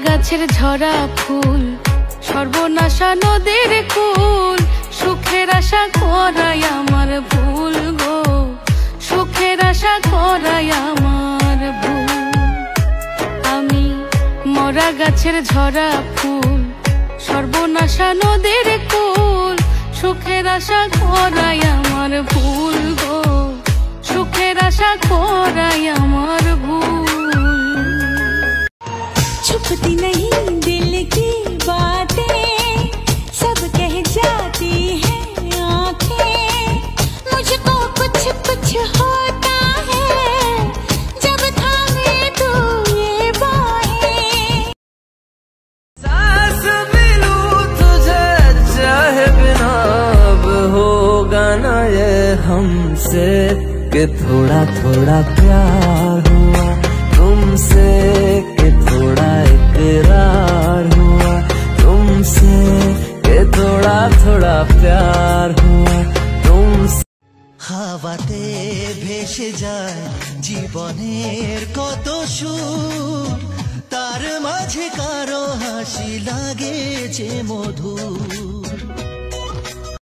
গাছের ঝরা ফুল, সর্বনাশা নদীর কুল, সুখের আশা করাই আমার ভুল গো, সুখের আশা করাই আমার ভুল। আমি মরা গাছের ঝরা ফুল, সর্বনাশা নদীর কুল, সুখের আশা করাই আমার ভুল গো, সুখের আশা করাই আমার ভুল। छुपती नहीं दिल की बातें, सब कह जाती हैं आँखें, मुझको कुछ कुछ होता है जब थामे तू ये बाहें। सांस भी लूं तुझे चाहे बिना, अब होगा ना ये हमसे कि थोड़ा थोड़ा प्यार हुआ तुमसे, कि थोड़ा इकरार हुआ तुमसे, कि थोड़ा थोड़ा प्यार हुआ तुमसे। হাওয়াতে ভেসে যায় জীবনের কত সুর, তার মাঝে কারো হাসি লাগে যে মধুর।